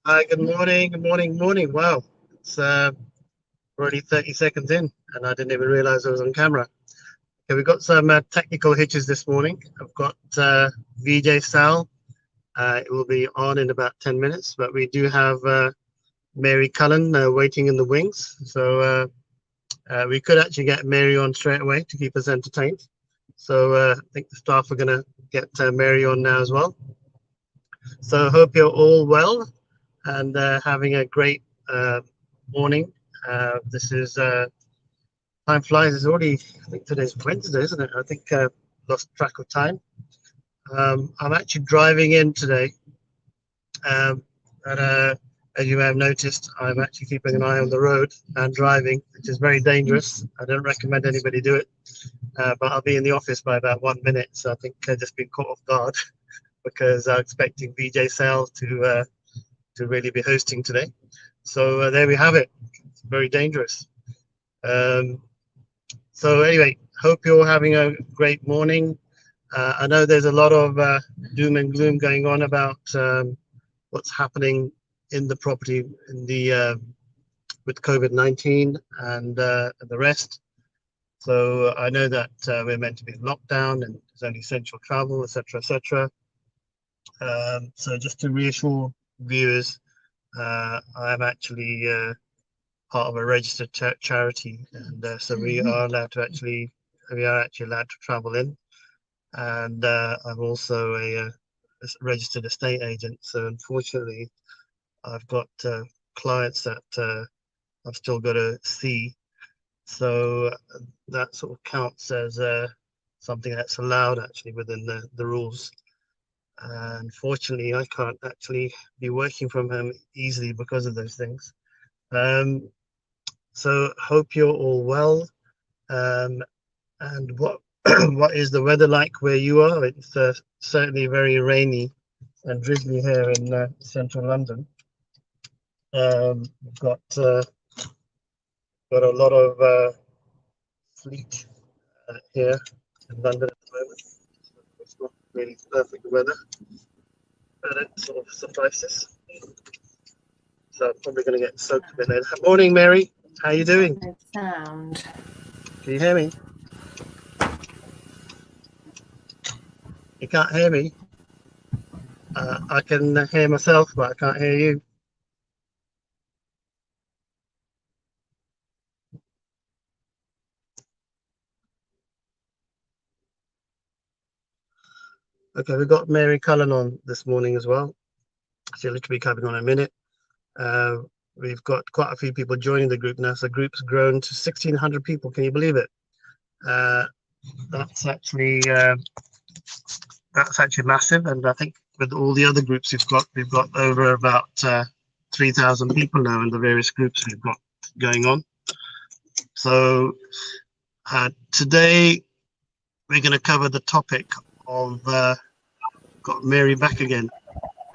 Hi, good morning, good morning. Wow, it's already 30 seconds in, and I didn't even realize I was on camera. Okay, we've got some technical hitches this morning. I've got VJ Sal. It will be on in about 10 minutes, but we do have Mary Cullen waiting in the wings. So we could actually get Mary on straight away to keep us entertained. So I think the staff are going to get Mary on now as well. So hope you're all well and having a great morning. This is time flies. It's already, I think today's Wednesday, isn't it? I think lost track of time. I'm actually driving in today, and as you may have noticed, I'm actually keeping an eye on the road and driving, which is very dangerous. I don't recommend anybody do it, but I'll be in the office by about 1 minute, so I think I've just been caught off guard because I'm expecting VJ Sales to really be hosting today. So there we have it. It's very dangerous. Um, so anyway, hope you're having a great morning. I know there's a lot of doom and gloom going on about what's happening in the property in the with COVID-19 and the rest. So I know that we're meant to be in lockdown and there's only essential travel, etc., etc. So just to reassure viewers, I'm actually part of a registered charity, and so we are allowed to we are actually allowed to travel in, and I'm also a registered estate agent. So unfortunately, I've got clients that I've still got to see. So that sort of counts as something that's allowed actually within the rules. Unfortunately, I can't actually be working from home easily because of those things. So hope you're all well. And what what is the weather like where you are? It's certainly very rainy and drizzly here in central London. We've got a lot of fleet here in London at the moment. It's not really perfect weather, but it sort of suffices. So I'm probably going to get soaked a bit later. Morning, Mary. How you doing? Sound. Can you hear me? You can't hear me. I can hear myself, but I can't hear you. Okay, we've got Mary Cullen on this morning as well. She'll literally be coming on in a minute. Uh, we've got quite a few people joining the group now. So the group's grown to 1,600 people. Can you believe it? Uh, that's actually massive, and I think with all the other groups we've got over about 3,000 people now in the various groups we've got going on. So today we're going to cover the topic of got Mary back again.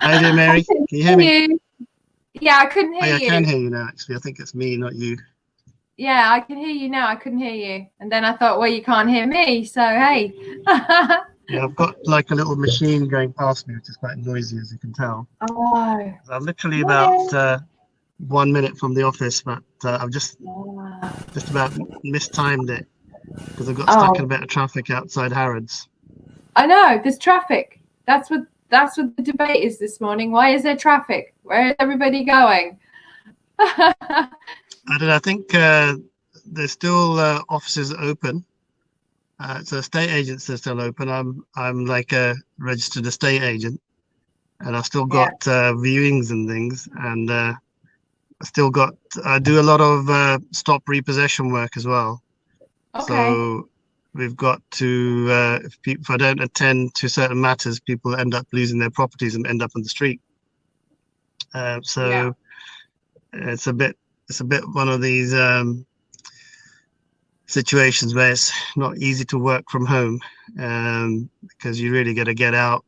How you doing, Mary? Can you hear me? Yeah, I couldn't hear you. I can hear you now. Actually, I think it's me, not you. Yeah, I can hear you now. I couldn't hear you, and then I thought, well, you can't hear me, so hey. Yeah, I've got like a little machine going past me, which is quite noisy, as you can tell. Oh. I'm literally about 1 minute from the office, but I've just about mistimed it because I got stuck in a bit of traffic outside Harrods. I know there's traffic. That's what the debate is this morning. Why is there traffic? Where is everybody going? I don't know. I think there's still offices open. So estate agents are still open. I'm like a registered estate agent, and I've still got viewings and things, and I do a lot of stop repossession work as well. Okay. So we've got to if I don't attend to certain matters, people end up losing their properties and end up on the street. So it's a bit one of these situations where it's not easy to work from home because you really got to get out.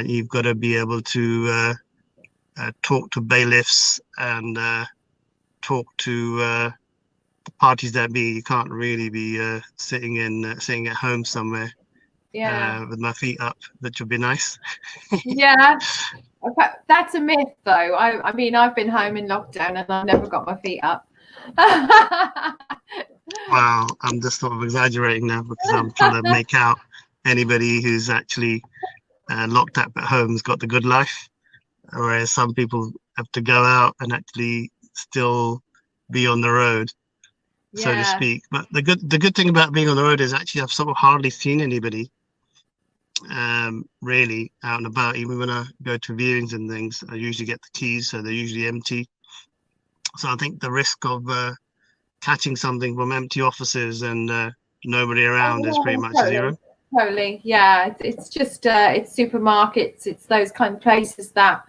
You've got to be able to talk to bailiffs and talk to the parties that be. You can't really be sitting at home somewhere with my feet up, which would be nice. Yeah. That's a myth, though. I mean, I've been home in lockdown and I've never got my feet up. Well, I'm just sort of exaggerating now because I'm trying to make out anybody who's actually locked up at home has got the good life, whereas some people have to go out and actually still be on the road, so to speak. But the good thing about being on the road is actually I've sort of hardly seen anybody really out and about. Even when I go to viewings and things, I usually get the keys, so they're usually empty. So I think the risk of catching something from empty offices and nobody around is pretty much zero. Totally, yeah. It's just it's supermarkets, it's those kind of places that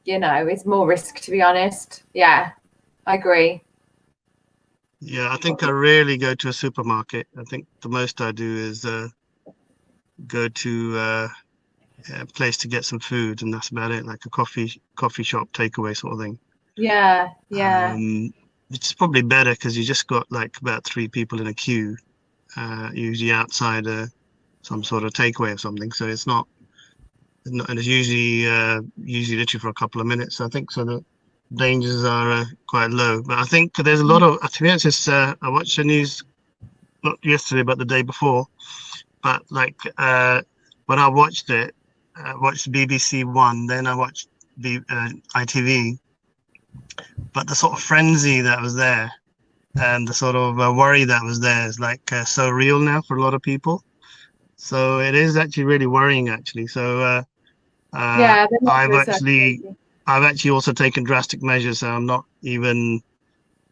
it's more risk, to be honest. Yeah, I agree. Yeah, I think I rarely go to a supermarket. I think the most I do is go to a place to get some food, and that's about it, like a coffee shop takeaway sort of thing. Yeah. It's probably better because you just got like about 3 people in a queue, usually outside some sort of takeaway or something. So it's not, and it's usually literally for a couple of minutes. So I think so the dangers are quite low. But I think there's a lot of, to be honest, I watched the news not yesterday, but the day before. But like when I watched it, I watched BBC One, then I watched the ITV. But the sort of frenzy that was there and the sort of worry that was there is like so real now for a lot of people. So it is actually really worrying, actually. So I've actually also taken drastic measures. So I'm not even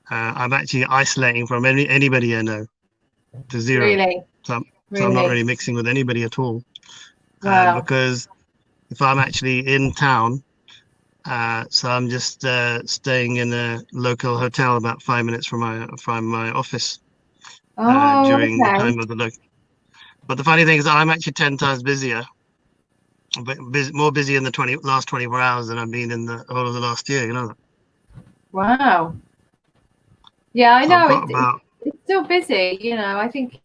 I'm actually isolating from anybody I know to zero. Really? So I'm not really mixing with anybody at all. Wow. Because if I'm actually in town, so I'm just staying in a local hotel about 5 minutes from my office during the time of the local. But the funny thing is I'm actually 10 times busier, but more busy in the last 24 hours than I've been in the whole of the last year, you know. Wow. Yeah, I know. It's still busy, you know. I think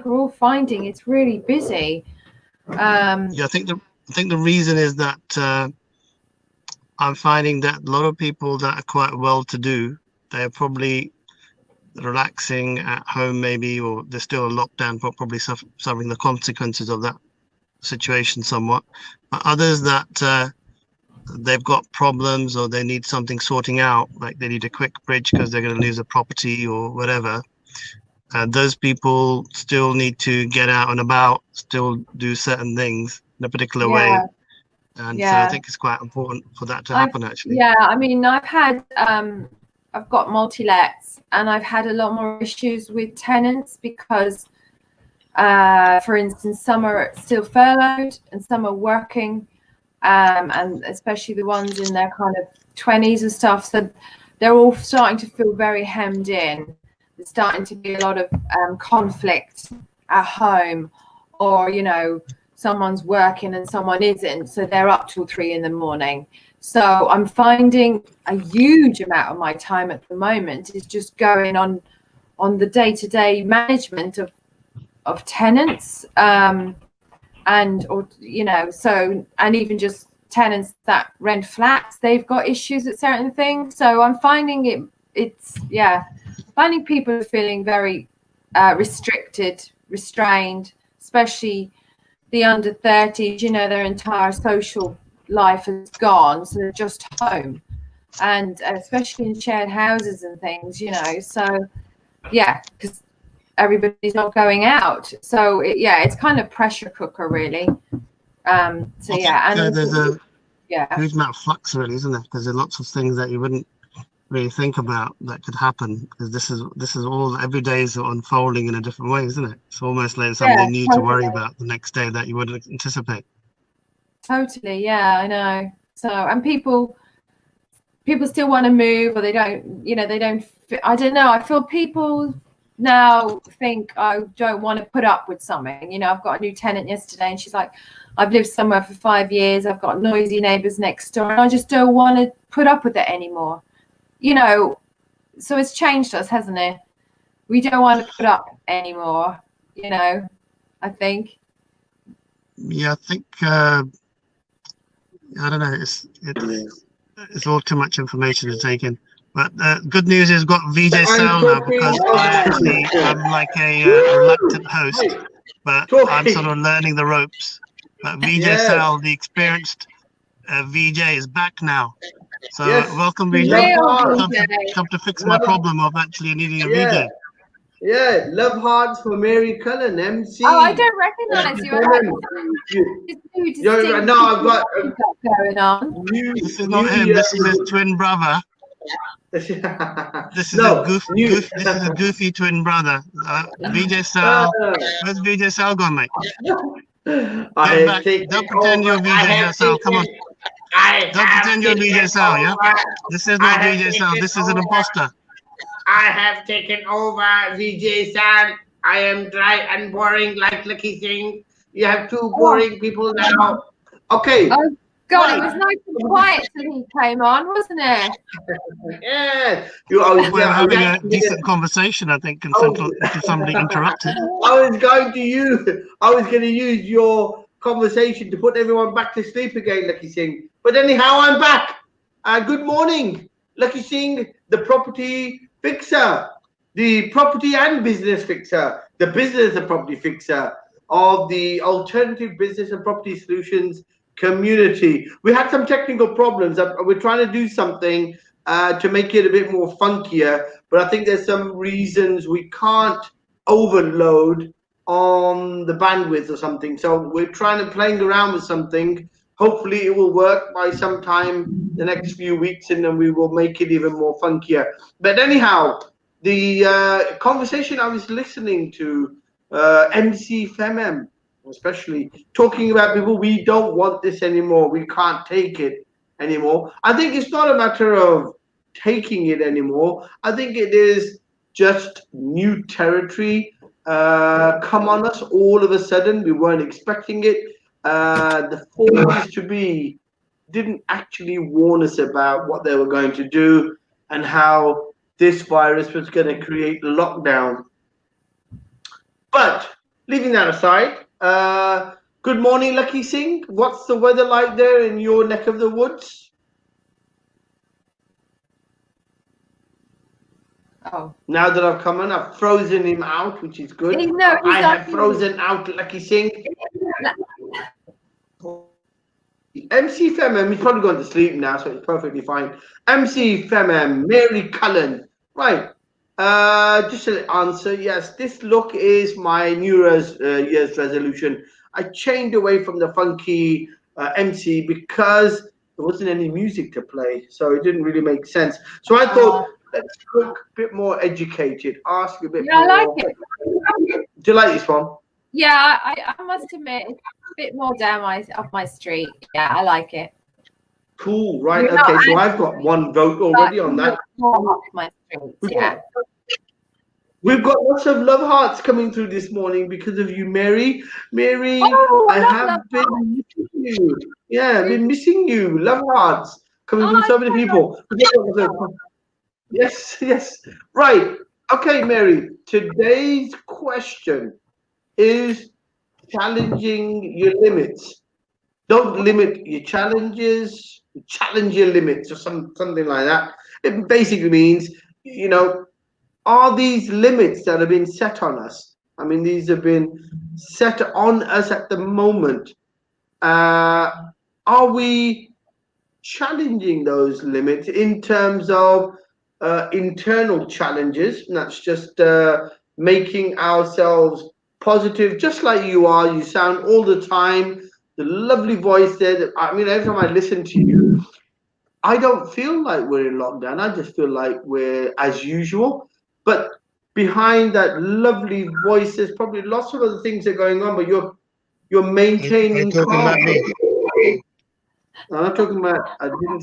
we're all finding it's really busy. Yeah, I think the reason is that I'm finding that a lot of people that are quite well-to-do, they're probably relaxing at home maybe, or they're still locked down, but probably suffering the consequences of that situation somewhat. But others that they've got problems or they need something sorting out, like they need a quick bridge because they're going to lose a property or whatever, those people still need to get out and about, still do certain things in a particular way. And so I think it's quite important for that to happen, actually. Yeah, I mean, I've got multi-lets and I've had a lot more issues with tenants because, for instance, some are still furloughed and some are working, and especially the ones in their kind of 20s and stuff. So they're all starting to feel very hemmed in. There's starting to be a lot of conflict at home, or, you know, someone's working and someone isn't, so they're up till 3 a.m. So I'm finding a huge amount of my time at the moment is just going on the day-to-day management of tenants, and even just tenants that rent flats, they've got issues with certain things. So I'm finding finding people feeling very restricted, restrained, especially the under 30s, you know, their entire social life is gone, so they're just home, and especially in shared houses and things, you know. So yeah, because everybody's not going out, so it's kind of pressure cooker, really. And there's a huge amount of flux, really, isn't there? Because there are lots of things that you wouldn't really think about that could happen, because this is all every day is unfolding in a different way, isn't it? It's almost like something new to worry about the next day that you wouldn't anticipate. Totally, yeah, I know. So, and people still want to move, or they don't, you know, I don't know, I feel people now think I don't want to put up with something. You know, I've got a new tenant yesterday and she's like, I've lived somewhere for 5 years, I've got noisy neighbors next door and I just don't want to put up with it anymore. You know, so it's changed us, hasn't it? We don't want to put up anymore, you know, I think. Yeah, I think I don't know. It's all too much information to take in. But good news is got VJ Sal now, because I'm like a reluctant host, but I'm sort of learning the ropes. But VJ Sal, the experienced VJ, is back now. So welcome, VJ. Come to fix my problem of actually needing a VJ. Yeah, love hearts for Mary Cullen, MC. Oh, I don't recognise you. No, I've got going on. This is not him. This is his twin brother. This is a goofy twin brother. VJ Sal. Where's VJ Sal gone, mate? Get back. Don't pretend you're VJ Sal. Come on. Don't pretend you're VJ Sal, yeah? This is not VJ Sal. This is an imposter. I have taken over, VJ Sal. I am dry and boring like Lakhi Singh. You have two boring people now. Okay. Oh, God, it was nice and quiet till he came on, wasn't it? Yeah. We're having a decent conversation, I think, until somebody interrupted. I was going to use your conversation to put everyone back to sleep again, Lakhi Singh. But anyhow, I'm back. Good morning, Lakhi Singh, the property fixer, the property and business fixer, the business and property fixer of the alternative business and property solutions community. We had some technical problems. We're trying to do something to make it a bit more funkier, but I think there's some reasons we can't overload on the bandwidth or something. So we're playing around with something. Hopefully it will work by sometime the next few weeks, and then we will make it even more funkier. But anyhow, the conversation I was listening to, MC Femem, especially talking about people, we don't want this anymore. We can't take it anymore. I think it's not a matter of taking it anymore. I think it is just new territory come on us all of a sudden. We weren't expecting it. The forces to be didn't actually warn us about what they were going to do and how this virus was going to create lockdown. But leaving that aside, good morning, Lakhi Singh. What's the weather like there in your neck of the woods? Oh. Now that I've come in, I've frozen him out, which is good. I have frozen out Lakhi Singh. MC Femem, he's probably gone to sleep now, so it's perfectly fine. MC Femem, Mary Cullen. Right. Just an answer. Yes, this look is my New Year's resolution. I changed away from the funky MC because there wasn't any music to play, so it didn't really make sense. So I thought, let's look a bit more educated, ask a bit more. I like it. Do you like this one? Yeah, I must admit, it's a bit more down off my street. Yeah, I like it. Cool, right. Okay, so I've got one vote already on that. More off my street, yeah. We've got lots of love hearts coming through this morning because of you, Mary. Mary, I have been missing you. Yeah, I've been missing you. Love hearts coming from so many people. Yes, yes. Right. Okay, Mary. Today's question is challenging your limits. Don't limit your challenges, challenge your limits, or something like that. It basically means, you know, are these limits that have been set on us? I mean, these have been set on us at the moment. Are we challenging those limits in terms of internal challenges? And that's just making ourselves positive, just like you are. You sound all the time, the lovely voice there. I mean, every time I listen to you, I don't feel like we're in lockdown. I just feel like we're as usual. But behind that lovely voice, there's probably lots of other things that are going on, but you're maintaining calm. I'm not talking about, I didn't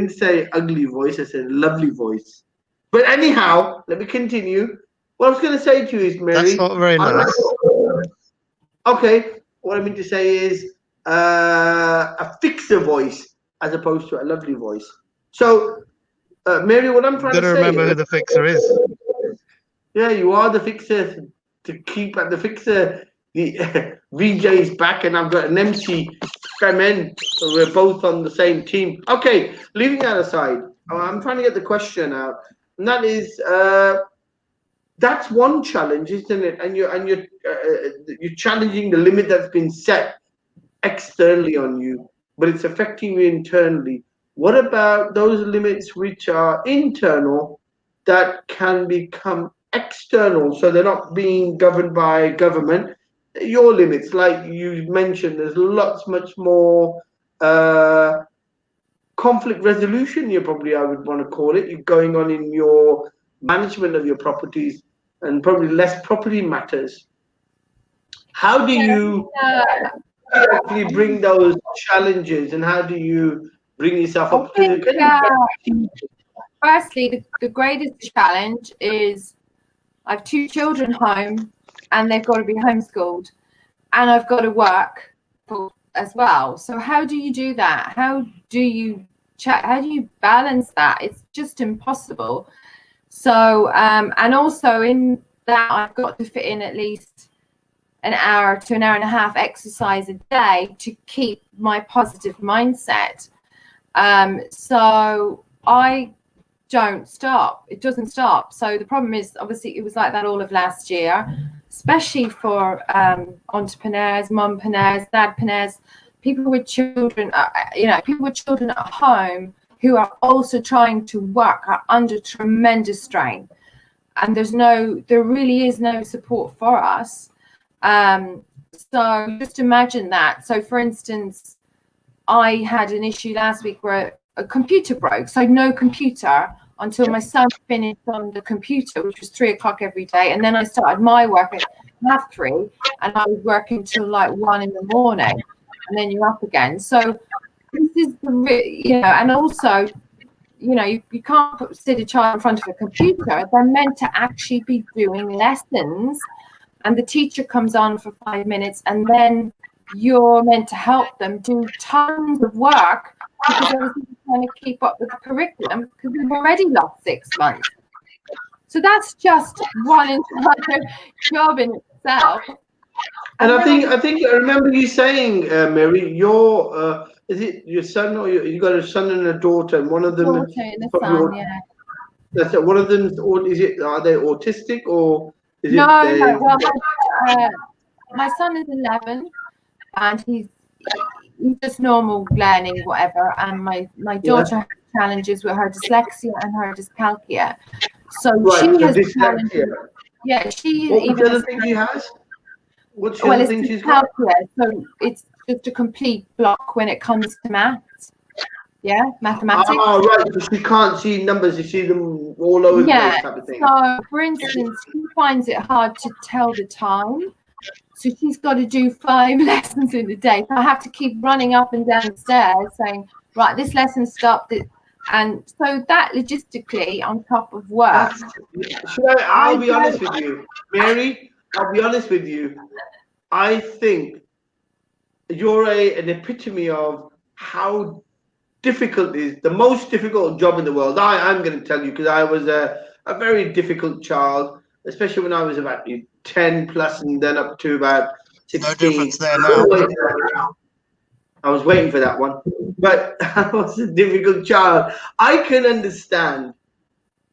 say ugly voice, I said lovely voice. But anyhow, let me continue. What I was going to say to you is, Mary, that's not very nice. Okay, what I mean to say is a fixer voice as opposed to a lovely voice. So, Mary, what I'm trying to say, remember who the fixer is. Yeah, you are the fixer. To keep at the fixer, the VJ is back, and I've got an MC Femen. So we're both on the same team. Okay, leaving that aside, I'm trying to get the question out, and that is, that's one challenge, isn't it? And you're challenging the limit that's been set externally on you, but it's affecting you internally. What about those limits which are internal that can become external, so they're not being governed by government? Your limits, like you mentioned, there's much more conflict resolution, I would want to call it, going on in your management of your properties, and probably less property matters. How do you actually bring those challenges, and how do you bring yourself up to the firstly, the greatest challenge is I have 2 children home, and they've got to be homeschooled, and I've got to work as well. So how do you do that? How do you balance that? It's just impossible. So and also in that, I've got to fit in at least an hour to an hour and a half exercise a day to keep my positive mindset. So I don't stop. It doesn't stop. So the problem is, obviously, it was like that all of last year, especially for entrepreneurs, mompreneurs, dadpreneurs, people with children, people with children at home who are also trying to work, are under tremendous strain. And there really is no support for us. So just imagine that. So for instance, I had an issue last week where a computer broke. So no computer until my son finished on the computer, which was 3 o'clock every day. And then I started my work at 3:30, and I was working till like 1 in the morning, and then you're up again. So this is and also, you can't sit a child in front of a computer. They're meant to actually be doing lessons, and the teacher comes on for 5 minutes, and then you're meant to help them do tons of work, because they're trying to keep up with the curriculum, because we've already lost 6 months. So that's just one entire job in itself. And I think I remember you saying, Mary, is it your son, or you got a son and a daughter, and one of them daughter and a son, yeah. That's it. One of them, or are they autistic, or is no? Well, my son is 11, and he's just normal learning, whatever. And my daughter has challenges with her dyslexia and her dyscalculia. So she has challenges. Yeah, she. What was the other thing she has? What's the other thing she's got? So it's just a complete block when it comes to maths. Yeah, mathematics. Oh, right. So she can't see numbers. You see them all over the place, type of thing. So, for instance, she finds it hard to tell the time. So she's got to do 5 lessons in a day. So I have to keep running up and down the stairs saying, right, this lesson stopped. And so that logistically, on top of work. I'll be honest with you, Mary. I'll be honest with you. I think you're an epitome of how difficult it is. The most difficult job in the world. I'm going to tell you, because I was a very difficult child, especially when I was about 10 plus, and then up to about 16. No difference there now. I was waiting for that one, but I was a difficult child. I can understand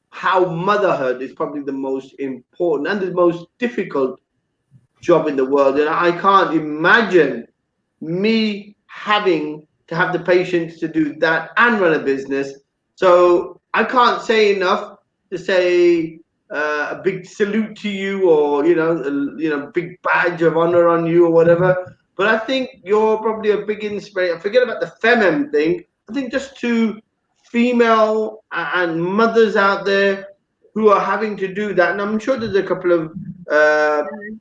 how motherhood is probably the most important and the most difficult job in the world, and I can't imagine me having to have the patience to do that and run a business. So I can't say enough to say a big salute to you, or big badge of honor on you, or whatever. But I think you're probably a big inspiration. Forget about the femem thing. I think just to female and mothers out there who are having to do that, and I'm sure there's a couple of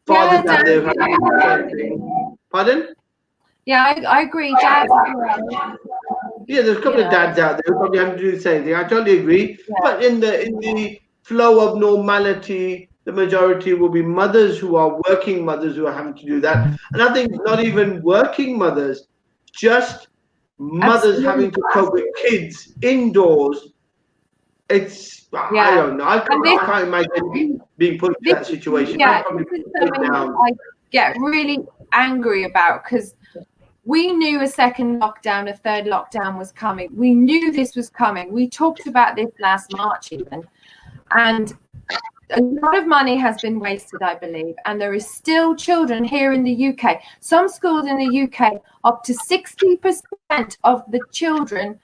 fathers out there who have to do the same thing. Pardon? Yeah, I agree. Dads. Yeah, there's a couple of dads out there who probably have to do the same thing. I totally agree. Yeah. But in the flow of normality, the majority will be mothers who are working mothers who are having to do that. And I think not even working mothers, just mothers having to cope with kids indoors. It's, I don't know. I can't imagine being put in that situation. Yeah, get really angry about, because we knew a second lockdown, a third lockdown was coming. We knew this was coming. We talked about this last March even. And a lot of money has been wasted, I believe. And there is still children here in the UK. Some schools in the UK, up to 60% of the children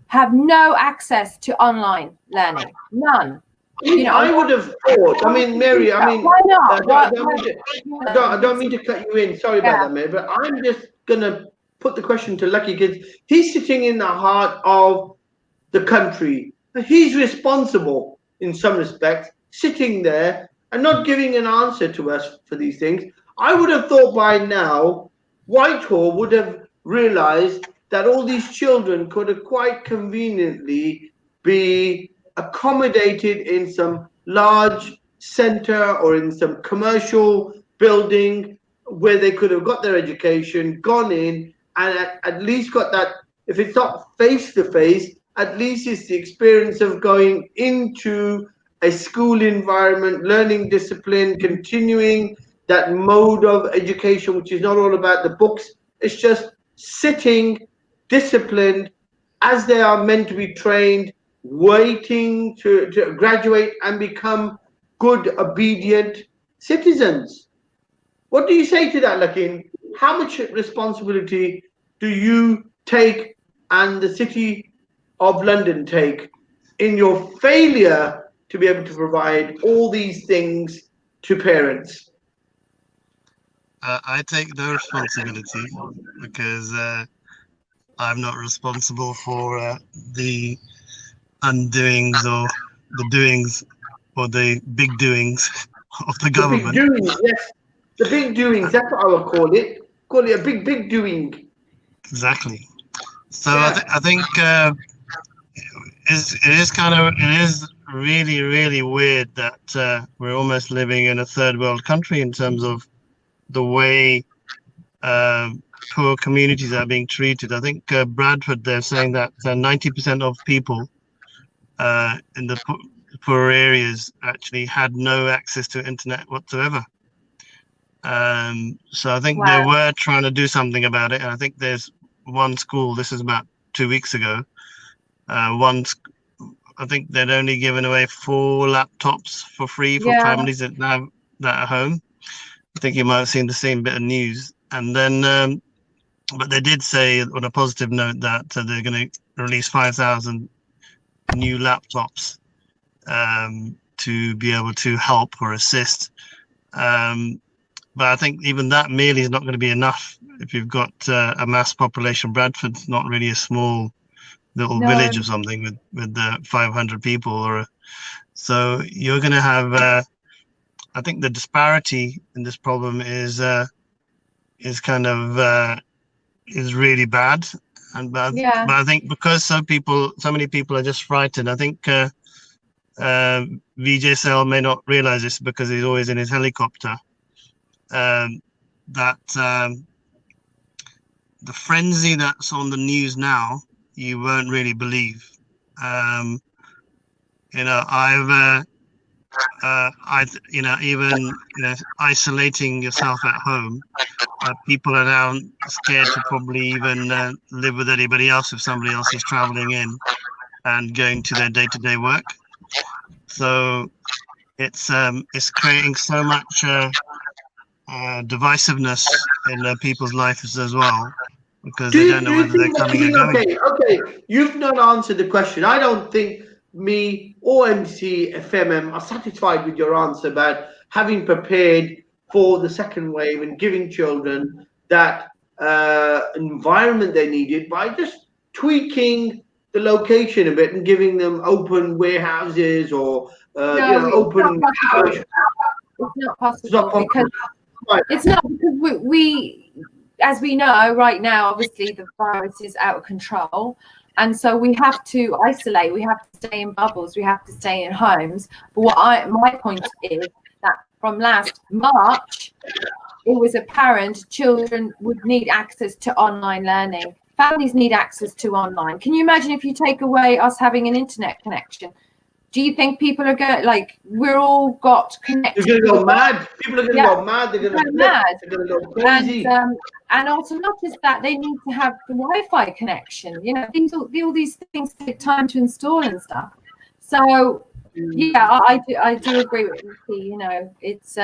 have no access to online learning. None. You know, I would have thought, I mean, Mary, I mean, why not? I don't mean to cut you in. Sorry about that, Mary, but I'm just going to put the question to Lakhi, because he's sitting in the heart of the country. He's responsible in some respects, sitting there and not giving an answer to us for these things. I would have thought by now Whitehall would have realized that all these children could have quite conveniently be accommodated in some large center or in some commercial building where they could have got their education, gone in, and at least got that, if it's not face-to-face, at least it's the experience of going into a school environment, learning discipline, continuing that mode of education, which is not all about the books. It's just sitting disciplined as they are meant to be trained, waiting to graduate and become good, obedient citizens. What do you say to that, Lakhi? How much responsibility do you take and the City of London take in your failure to be able to provide all these things to parents? I take no responsibility because I'm not responsible for the undoings or the doings or the big doings of the government. The big doings, yes. The big doings, that's what I would call it. Call it a big doing. Exactly. So yeah. I think it is really weird that we're almost living in a third world country in terms of the way poor communities are being treated. I think Bradford, they're saying that 90% of people in the poor areas actually had no access to internet whatsoever. So I think they were trying to do something about it. And I think there's one school, this is about 2 weeks ago, I think they'd only given away 4 laptops for free for families that have that at home. I think you might have seen the same bit of news. And then, but they did say on a positive note that they're going to release 5,000 new laptops to be able to help or assist. But I think even that merely is not going to be enough if you've got a mass population. Bradford's not really a small little village or something with 500 people. So you're going to have, I think the disparity in this problem is kind of is really bad. But I think because so many people are just frightened. I think Vijay Sell may not realize this because he's always in his helicopter. That the frenzy that's on the news now, you won't really believe. Even isolating yourself at home, people are now scared to probably even live with anybody else if somebody else is traveling in and going to their day-to-day work. So it's creating so much divisiveness in people's lives as well, because they don't know whether they're coming or going. Okay, you've not answered the question. I don't think me or MCFMM are satisfied with your answer about having prepared for the second wave and giving children that environment they needed by just tweaking the location a bit and giving them open warehouses or open. It's not possible because it's not because we, as we know right now, obviously the virus is out of control. And so we have to isolate, we have to stay in bubbles, we have to stay in homes. But my point is that from last March, it was apparent children would need access to online learning. Families need access to online. Can you imagine if you take away us having an internet connection? do you think people are going, like, we're all got connected? They're going to go mad. People are going to go mad. They're going to go mad. They're going to go crazy. And also not just that, they need to have the Wi-Fi connection. You know, all these things take time to install and stuff. So yeah, I do agree with you. You know, it's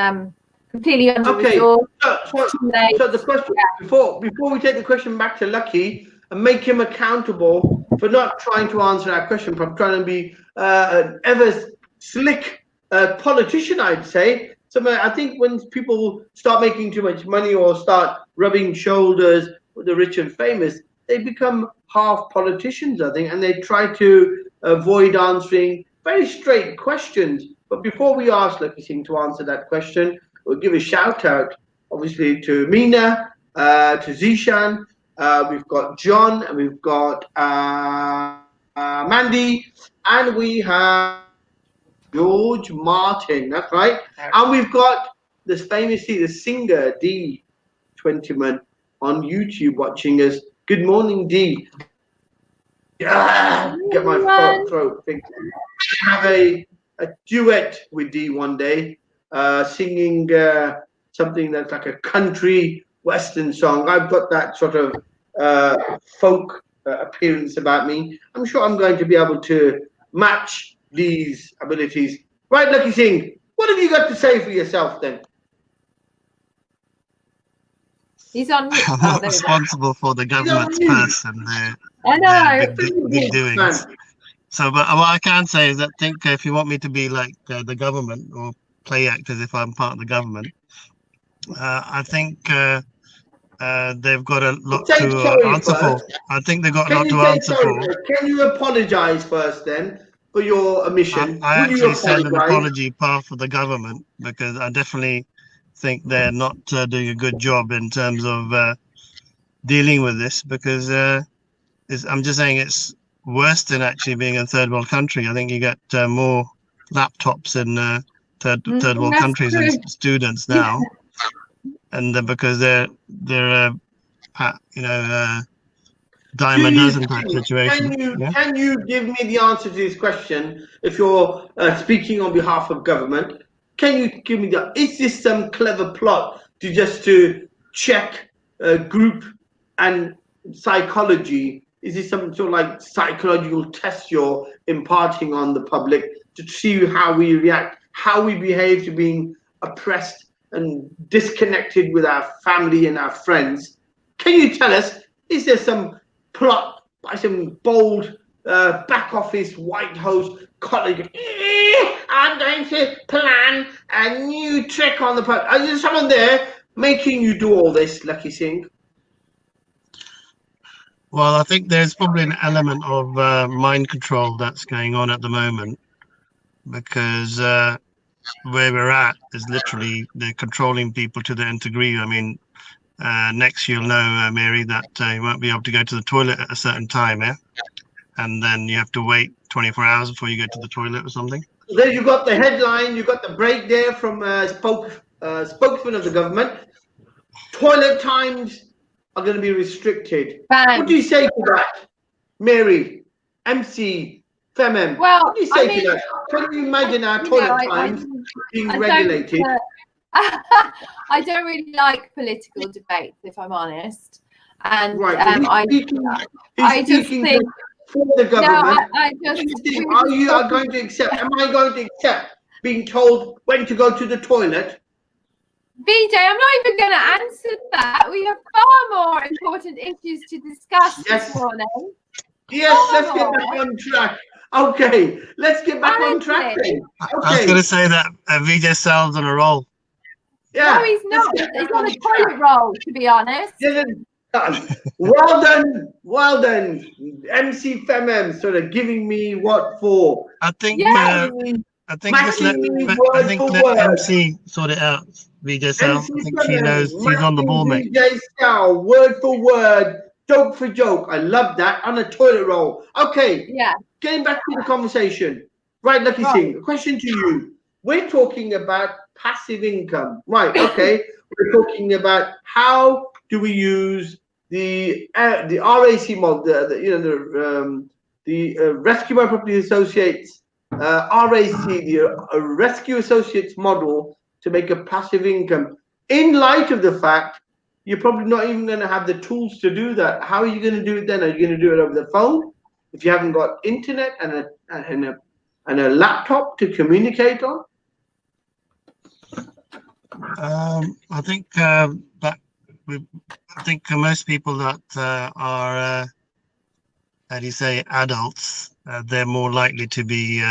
completely under-resourced. Okay. So the question, before we take the question back to Lakhi and make him accountable for not trying to answer our question, from trying to be an ever slick politician, I'd say. So I think when people start making too much money or start rubbing shoulders with the rich and famous, they become half politicians, I think, and they try to avoid answering very straight questions. But before we ask Lakhi Singh to answer that question, we'll give a shout out, obviously, to Meena, to Zishan. We've got John, and we've got Mandy, and we have George Martin. That's right. And we've got this famously the singer D20man on YouTube watching us. Good morning, D. Yeah, get my throat fixed. Have a duet with D one day, singing something that's like a country western song. I've got that sort of folk appearance about me. I'm sure I'm going to be able to match these abilities. Right, Lakhi Singh, what have you got to say for yourself then? He's on mute. I'm not responsible for the government's purse and their big doings. So, but what I can say is that I think if you want me to be like the government or play act as if I'm part of the government, I think they've got a lot to answer for. I think they've got a lot to answer for. Can you apologize first then for your omission? I actually send an apology part for the government because I definitely think they're not doing a good job in terms of dealing with this, because I'm just saying it's worse than actually being a third world country. I think you get more laptops in third world countries and students now, and because they're dime a dozen type situation. Can you give me the answer to this question? If you're speaking on behalf of government, can you give me is this some clever plot to check group and psychology? Is this some sort of like psychological test you're imparting on the public to see how we react, how we behave to being oppressed and disconnected with our family and our friends? Can you tell us, is there some plot by some bold back office White House colleague? I'm going to plan a new trick on the public. Is there someone there making you do all this, Lakhi Singh? Well, I think there's probably an element of mind control that's going on at the moment, because where we're at is literally they're controlling people to the nth degree. I mean, next you'll know, Mary, that you won't be able to go to the toilet at a certain time, and then you have to wait 24 hours before you go to the toilet or something. There you got the headline, you got the break there from spokesman of the government. Toilet times are going to be restricted. What do you say to that, Mary, MC, Femem? Well, what do you say to that? Can you imagine our toilet times being regulated? I don't really like political debates, if I'm honest. And right. I just think for the government. No, am I going to accept being told when to go to the toilet? BJ, I'm not even going to answer that. We have far more important issues to discuss this morning. Yes, let's get back on track. Okay, let's get back on track then. Okay. I was going to say that VJ sounds on a roll. Yeah. No, he's not. He's on a toilet roll, to be honest. Well done, MC Femem, sort of giving me what for. I think just let MC sort it out. VJ Sal, I think she knows she's on the ball, mate. VJ Sal, word for word, joke for joke. I love that, on a toilet roll. Okay. Yeah. Getting back to the conversation. Right, Lakhi Singh, a question to you. We're talking about passive income. Right, okay. We're talking about how do we use the RAC model, the Rescue by Property Associates RAC, the Rescue Associates model, to make a passive income, in light of the fact you're probably not even going to have the tools to do that. How are you going to do it then? Are you going to do it over the phone if you haven't got internet and a laptop to communicate on? I think that I think most people that are, how do you say, adults, they're more likely to be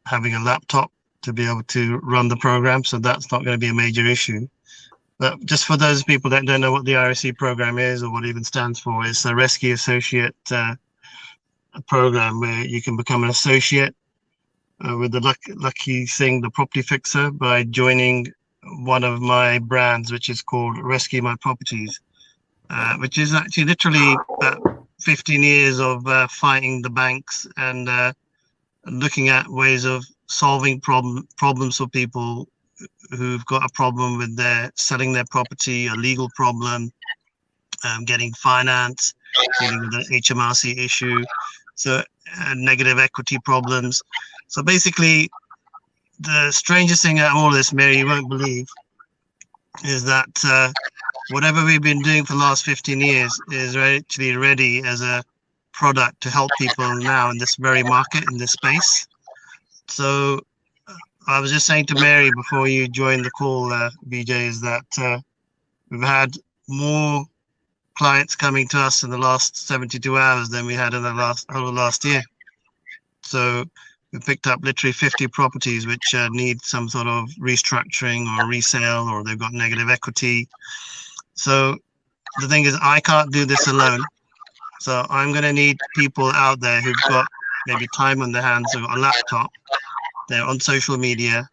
having a laptop to be able to run the program. So that's not going to be a major issue. But just for those people that don't know what the RAC program is or what it even stands for, it's a Rescue Associate program where you can become an associate with the Lakhi Singh, the property fixer, by joining one of my brands, which is called Rescue My Properties, which is actually literally 15 years of fighting the banks and looking at ways of solving problems for people who've got a problem with their selling their property, a legal problem, getting finance, dealing with the HMRC issue, so negative equity problems. So basically, the strangest thing out of all this, Mary, you won't believe, is that whatever we've been doing for the last 15 years is actually ready as a product to help people now in this very market, in this space. So I was just saying to Mary before you joined the call, BJ, is that we've had more clients coming to us in the last 72 hours than we had in the whole of last year. So we picked up literally 50 properties which need some sort of restructuring or resale, or they've got negative equity. So the thing is, I can't do this alone. So I'm going to need people out there who've got maybe time on their hands, who've got a laptop, they're on social media,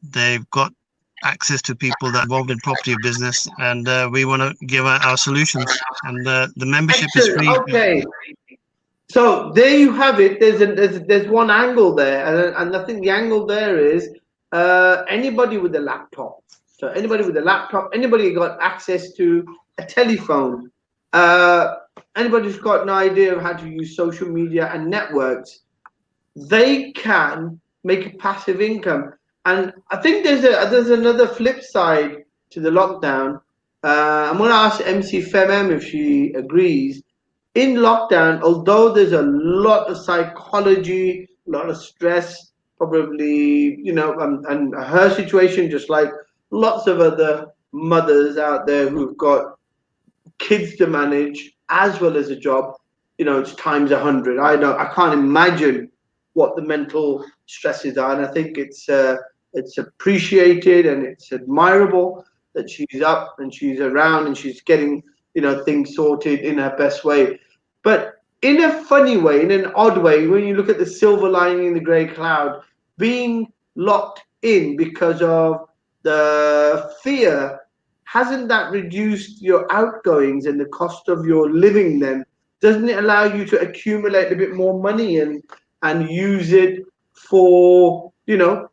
they've got access to people that are involved in property business, and we want to give out our solutions. And the membership is free. Okay. So there you have it. There's one angle there, and I think the angle there is anybody with a laptop. So anybody with a laptop, anybody got access to a telephone, anybody who's got an idea of how to use social media and networks, they can make a passive income. And I think there's another flip side to the lockdown. I'm going to ask MC Femem if she agrees. In lockdown, although there's a lot of psychology, a lot of stress, probably, you know, and her situation, just like lots of other mothers out there who've got kids to manage as well as a job, you know, it's times 100. I can't imagine what the mental stresses are, and I think it's appreciated and it's admirable that she's up and she's around and she's getting, you know, things sorted in her best way. But in a funny way, in an odd way, when you look at the silver lining in the grey cloud, being locked in because of the fear, hasn't that reduced your outgoings and the cost of your living then? Doesn't it allow you to accumulate a bit more money and use it for, you know,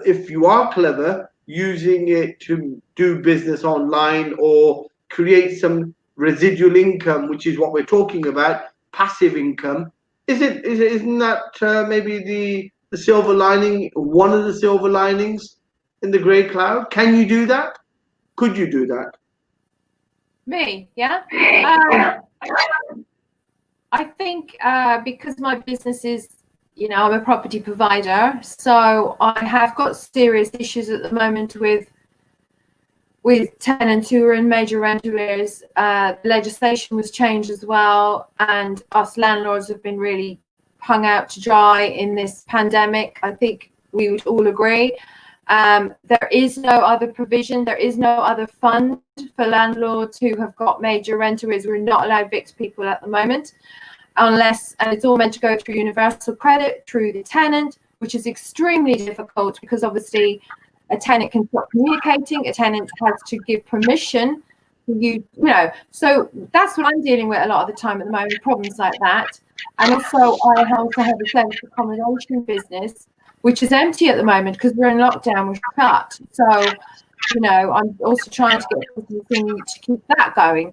if you are clever, using it to do business online or create some residual income, which is what we're talking about, passive income? Isn't that maybe the silver lining, one of the silver linings in the grey cloud? Can you do that? Could you do that? Me, yeah. I think because my business is, you know, I'm a property provider, so I have got serious issues at the moment with tenants who are in major rent arrears. Legislation was changed as well, and us landlords have been really hung out to dry in this pandemic. I think we would all agree. There is no other provision, there is no other fund for landlords who have got major rent arrears. We're not allowed to evict people at the moment, unless, and it's all meant to go through universal credit, through the tenant, which is extremely difficult because obviously a tenant can stop communicating, a tenant has to give permission for you know. So that's what I'm dealing with a lot of the time at the moment, problems like that. And also I also have a service accommodation business, which is empty at the moment because we're in lockdown, we're shut. So, you know, I'm also trying to get people to keep that going.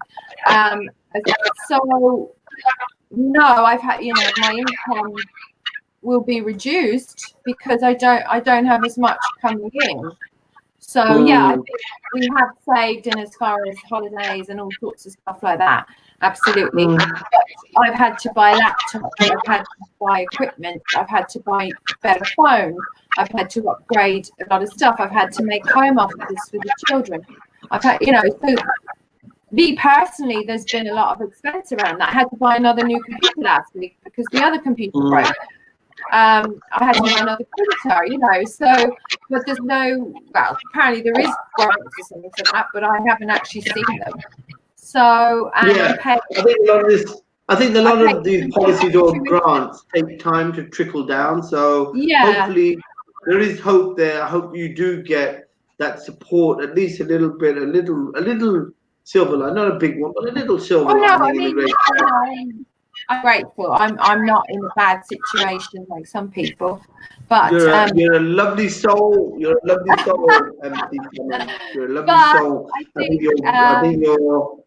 So no, I've had, you know, my income will be reduced because I don't have as much coming in. So yeah, I think we have saved in as far as holidays and all sorts of stuff like that. Absolutely. But I've had to buy laptops, I've had to buy equipment, I've had to buy better phones, I've had to upgrade a lot of stuff, I've had to make home offices for the children. I've had, so me personally, there's been a lot of expense around that. I had to buy another new computer last week because the other computer broke. I had to buy another printer, so, but there's apparently there is grants or something for that, but I haven't actually seen them. So, yeah, I think a lot of these policies or grants take time to trickle down. So hopefully there is hope there. I hope you do get that support, at least a little bit, a little silver line, not a big one, but a little silver lining. I'm grateful. I'm not in a bad situation like some people, but you're a lovely soul. You're a lovely soul, MC. You're a lovely soul.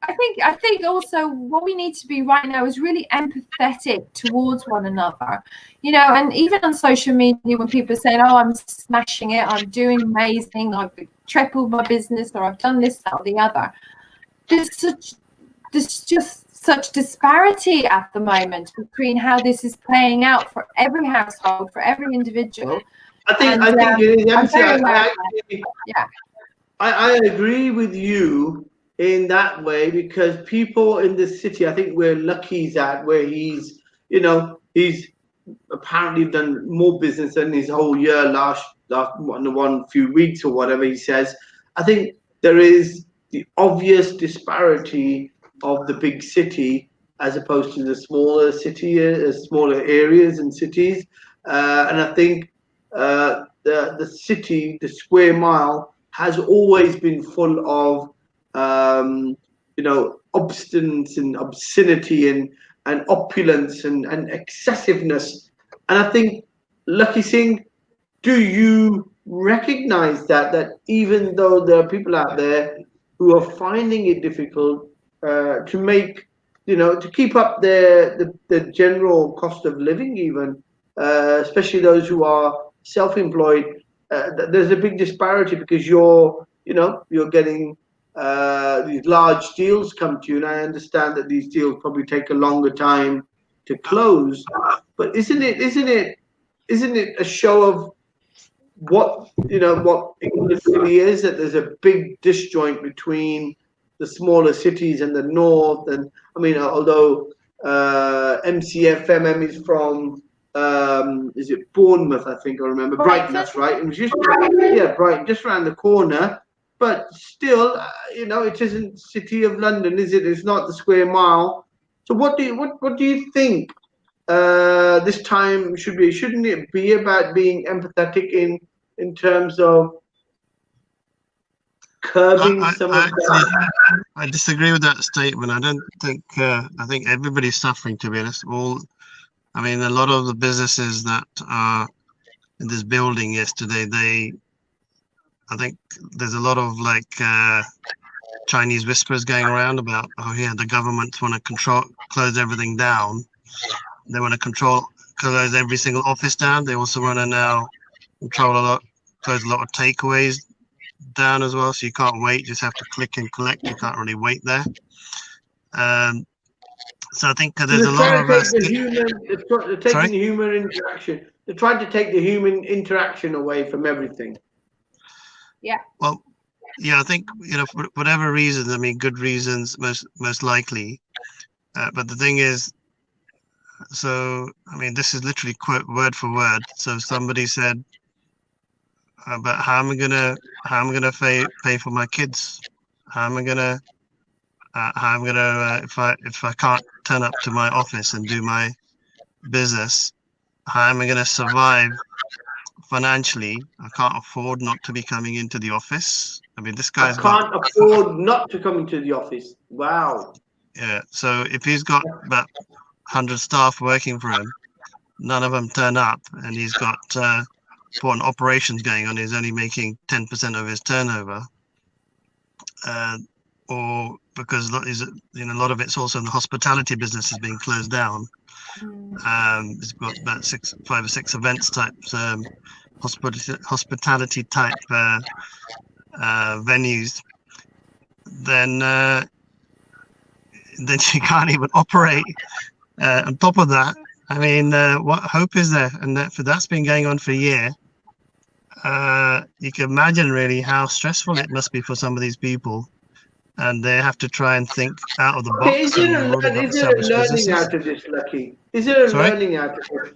I think also what we need to be right now is really empathetic towards one another, and even on social media when people are saying, oh, I'm smashing it, I'm doing amazing, I've tripled my business, or I've done this, that, or the other. There's just such disparity at the moment between how this is playing out for every household, for every individual. I think I agree with you in that way, because people in the city, I think where Lakhi's at, where he's apparently done more business than his whole year last one few weeks or whatever he says. I think there is the obvious disparity of the big city as opposed to the smaller smaller areas and cities, and I think the city, the square mile, has always been full of obstinance and obscenity and opulence and excessiveness. And I think, Lakhi Singh, do you recognize that even though there are people out there who are finding it difficult to make, to keep up the general cost of living, even especially those who are self-employed, there's a big disparity because you're getting these large deals come to you, and I understand that these deals probably take a longer time to close. But isn't it a show of what England really is, that there's a big disjoint between the smaller cities and the north? And I mean, although MCFMM is from is it Bournemouth? I think I remember. Brighton, that's right. It was just Brighton, just around the corner. But still, it isn't City of London, is it? It's not the square mile. So what do you think this time should be? Shouldn't it be about being empathetic in terms of curbing I disagree with that statement. I don't think I think everybody's suffering, to be honest. A lot of the businesses that are in this building yesterday, I think there's a lot of Chinese whispers going around about, the government want to close everything down. They want to close every single office down. They also want to now close a lot of takeaways down as well. So you can't wait, you just have to click and collect. You can't really wait there. So I think there's a lot of the human interaction. They're trying to take the human interaction away from everything. Yeah. Well, I think for whatever reasons, good reasons most likely. But the thing is, this is literally quote word for word. So somebody said, "But how am I gonna pay for my kids? How am I gonna if I can't turn up to my office and do my business? How am I gonna survive financially? I can't afford not to be coming into the office." This guy's can't afford not to come into the office. Wow. Yeah. So if he's got about 100 staff working for him, none of them turn up, and he's got important operations going on. He's only making 10% of his turnover, or because a lot of it's also in the hospitality business is being closed down. It's got about 5 or 6 events type, hospitality type venues. Then you can't even operate. On top of that, I mean, what hope is there? And that's been going on for a year. You can imagine really how stressful it must be for some of these people, and they have to try and think out of the box. Is there a learning out of this, Lakhi? Is there a learning out of this?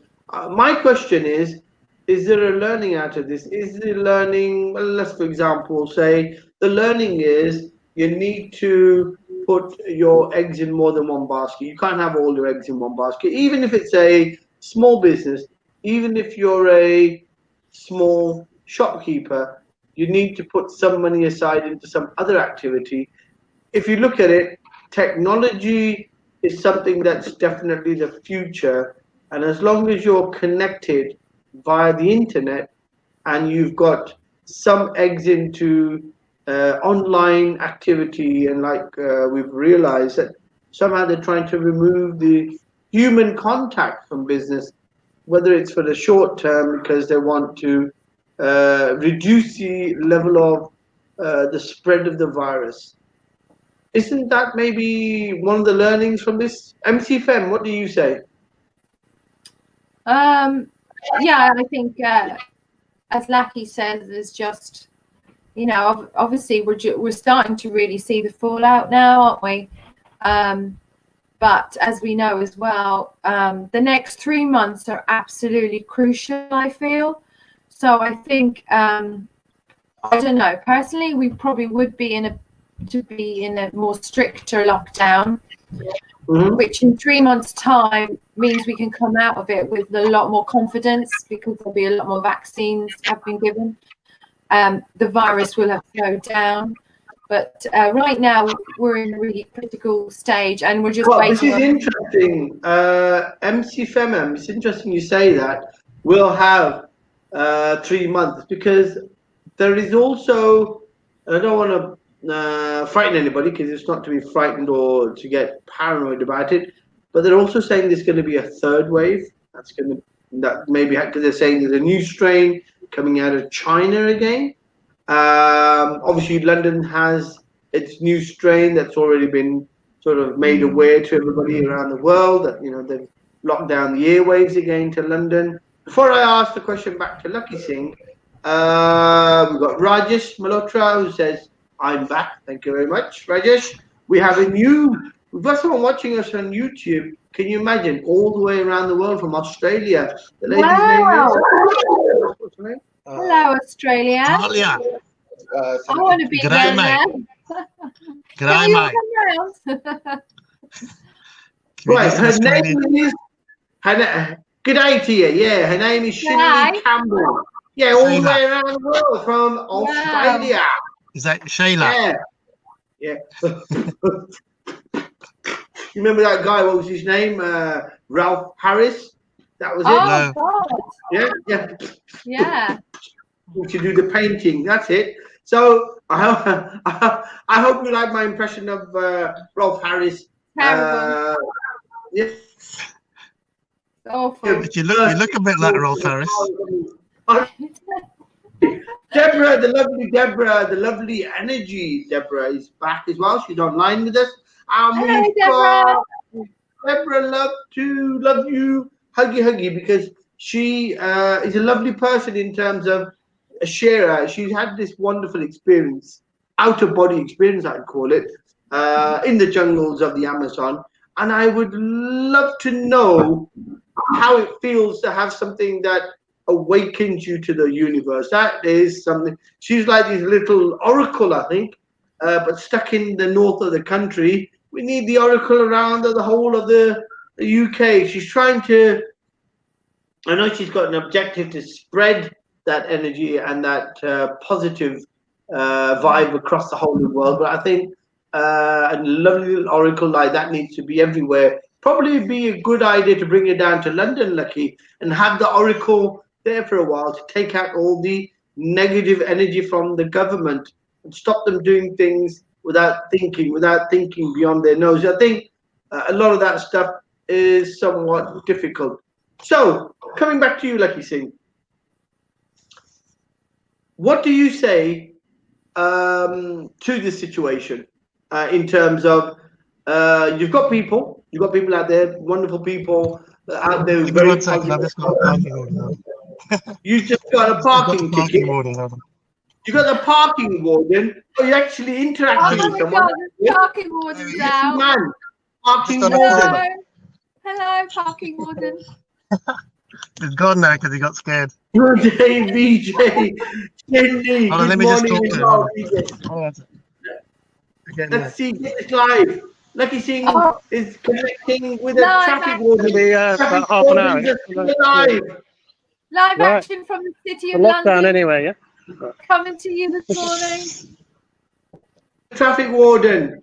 My question is there a learning out of this? Is the learning, well, let's for example say the learning is you need to put your eggs in more than one basket. You can't have all your eggs in one basket, even if it's a small business, even if you're a small shopkeeper, you need to put some money aside into some other activity. If you look at it, technology is something that's definitely the future, and as long as you're connected via the internet and you've got some eggs into online activity, and like we've realized that somehow they're trying to remove the human contact from business, whether it's for the short term because they want to reduce the level of the spread of the virus. Isn't that maybe one of the learnings from this? MC Fem, what do you say? Yeah, I think as Lakhi says, there's just, you know, obviously we're starting to really see the fallout now, aren't we? But as we know as well, the next 3 months are absolutely crucial, I feel. So I think, I don't know, personally, we probably would be in a more stricter lockdown, which in 3 months' time means we can come out of it with a lot more confidence because there'll be a lot more vaccines have been given. The virus will have slowed down. But right now, we're in a really critical stage, and we're just waiting. This is interesting. MC Femem, it's interesting you say that. We'll have 3 months, because there is also, I don't want to frighten anybody, because it's not to be frightened or to get paranoid about it, but they're also saying there's going to be a third wave. That maybe because they're saying there's a new strain coming out of China again. Obviously, London has its new strain that's already been sort of made aware to everybody around the world that, you know, they've locked down the airwaves again to London. Before I ask the question back to Lakhi Singh, we've got Rajesh Malhotra who says, "I'm back." Thank you very much, Rajesh. We've got someone watching us on YouTube. Can you imagine, all the way around the world from Australia? The lady's name is. What's her name? Hello, Australia. I want to be down there. G'day, mate. Right, her name is. Good day to you. Yeah, her name is Shinley Campbell. Yeah, all the way around the world from Australia. Is that Shayla? Yeah. You remember that guy? What was his name? Ralph Harris. That was it. Oh, God. Yeah. To do the painting. That's it. So I hope you like my impression of Ralph Harris. Yeah. Awful. You look a bit like Ralph Harris. Deborah, the lovely energy Deborah is back as well. She's online with us. Hello, Deborah. Deborah, love you, huggy, because she is a lovely person in terms of a sharer. She's had this wonderful experience, out-of-body experience, I'd call it, in the jungles of the Amazon. And I would love to know how it feels to have something that awakens you to the universe. That is something. She's like this little oracle, I think, but stuck in the north of the country. We need the oracle around the whole of the UK. She's trying to, I know she's got an objective to spread that energy and that positive vibe across the whole of the world. But I think a lovely little oracle like that needs to be everywhere. Probably be a good idea to bring it down to London, Lakhi, and have the oracle there for a while to take out all the negative energy from the government and stop them doing things without thinking beyond their nose. I think a lot of that stuff is somewhat difficult. So, coming back to you, Lakhi Singh, what do you say to this situation in terms of you've got people out there, wonderful people out there. Give me 1 second, I've just got a parking order. You just got a parking ticket. You got the parking warden. Oh, you actually interacting with someone. God, the parking warden's out. Man, parking Just on a warden. corner. Hello, parking warden. He's gone now because he got scared. Good day, VJ. Cindy, Hold on, let good me just morning talk as to him. well, Hold on. VJ. Again, Let's see, get this live. Lakhi Singh is connecting with a Live traffic action. warden. It'll be about Traffic half an hour. wardens are Yeah? still alive. Live Right. action from the city of Lockdown London. anyway, yeah? Coming to you this morning. Traffic warden.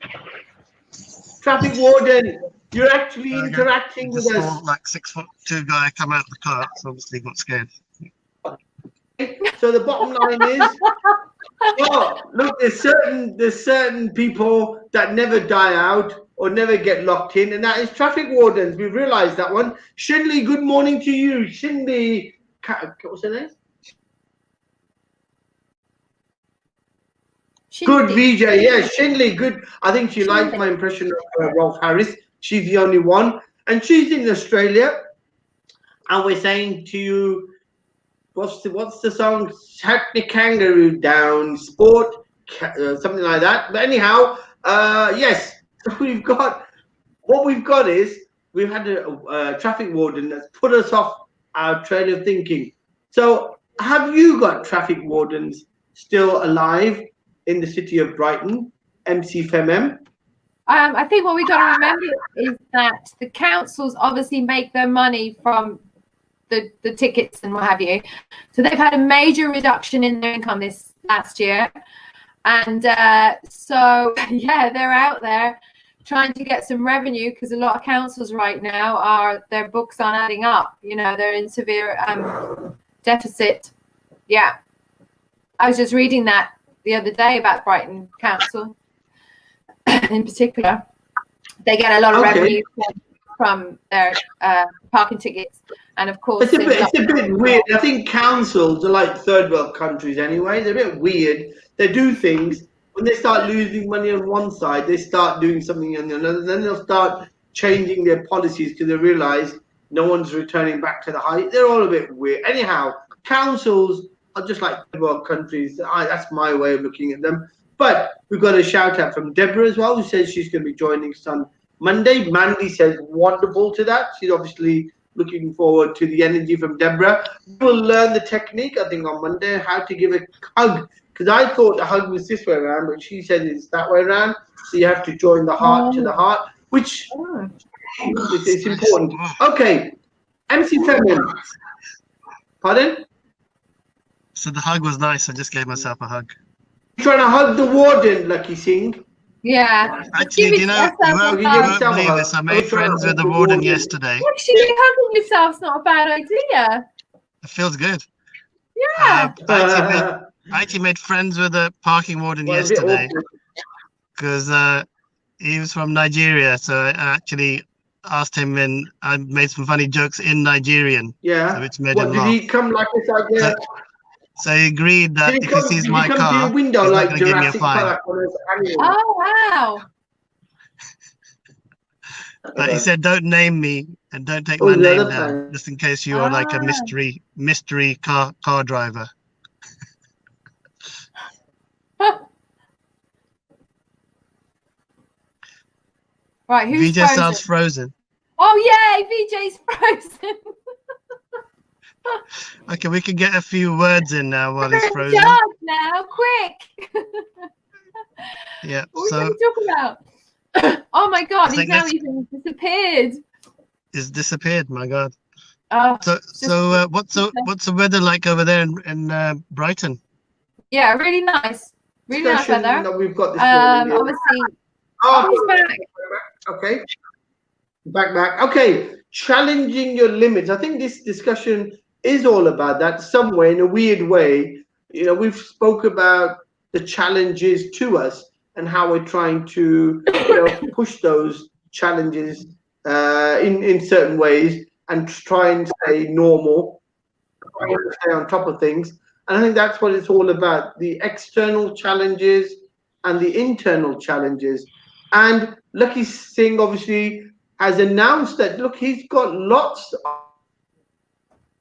Traffic warden, you're actually interacting with Just us. saw like 6'2" guy come out of the car, so obviously got scared. So the bottom line is, oh, look, there's certain people that never die out or never get locked in, and that is traffic wardens. We've realized that one. Shinley, good morning to you. Shinley, what's her name? Good VJ, yeah, Shinley, good. I think she liked my impression of Rolf Harris. She's the only one, and she's in Australia. And we're saying to you, what's the song? Hackney Kangaroo Down, Sport, something like that. But anyhow, yes, we've got is we've had a traffic warden that's put us off our train of thinking. So, have you got traffic wardens still alive in the city of Brighton, MC FemM? I think what we got to remember is that the councils obviously make their money from the tickets and what have you. So they've had a major reduction in their income this last year. And so, yeah, they're out there trying to get some revenue because a lot of councils right now their books aren't adding up. You know, they're in severe deficit. Yeah. I was just reading that the other day about Brighton Council in particular. They get a lot of revenue from their parking tickets. And of course, it's a bit weird. I think councils are like third world countries anyway. They're a bit weird. They do things. When they start losing money on one side, they start doing something on the other. Then they'll start changing their policies because they realize no one's returning back to the height. They're all a bit weird. Anyhow, councils are just like third world countries. That's my way of looking at them. But we've got a shout out from Deborah as well, who says she's going to be joining us on Monday. Mandy says wonderful to that. She's obviously looking forward to the energy from Deborah. We'll learn the technique, I think, on Monday, how to give a hug. Because I thought the hug was this way around, but she said it's that way around. So you have to join the heart to the heart, which is important. Okay, MC Femin. Pardon? So the hug was nice. I just gave myself a hug. Trying to hug the warden, Lakhi Singh. Yeah. Actually, you won't believe this. I made friends with the warden yesterday. Actually, hugging yourself's not a bad idea. It feels good. Yeah. I actually made friends with the parking warden yesterday because he was from Nigeria. So I actually asked him, and I made some funny jokes in Nigerian. Yeah. Which made him laugh. Did he come like this idea? So he agreed that if he sees my car, to your window he's like not going to give me a fine. Oh, wow. But he said, don't name me and don't take my name down, just in case you are like a mystery car driver. Right, who's VJ frozen? sounds frozen. Oh, yay, VJ's frozen. Okay, we can get a few words in now while he's frozen. Now, quick. Yeah. What are we going to talk about? Oh my God, he's now even disappeared. He's disappeared. My God. Oh. So what's the weather like over there in Brighton? Yeah, really nice. Really nice weather. That we've got this morning, obviously. Oh, he's back. Okay. Back. Okay. Challenging your limits. I think this discussion is all about that somewhere in a weird way. You know, we've spoke about the challenges to us and how we're trying to push those challenges in certain ways and try and stay normal, stay on top of things. And I think that's what it's all about, the external challenges and the internal challenges. And Lakhi Singh obviously has announced that, look, he's got lots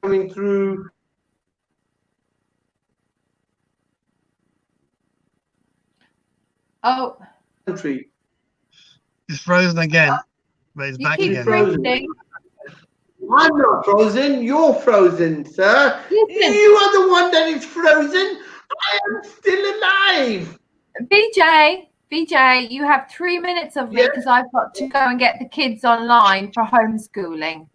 coming through. Oh. Country. He's frozen again, but he's back again. Freezing. I'm not frozen. You're frozen, sir. Listen. You are the one that is frozen. I am still alive. VJ, you have 3 minutes of me because I've got to go and get the kids online for homeschooling.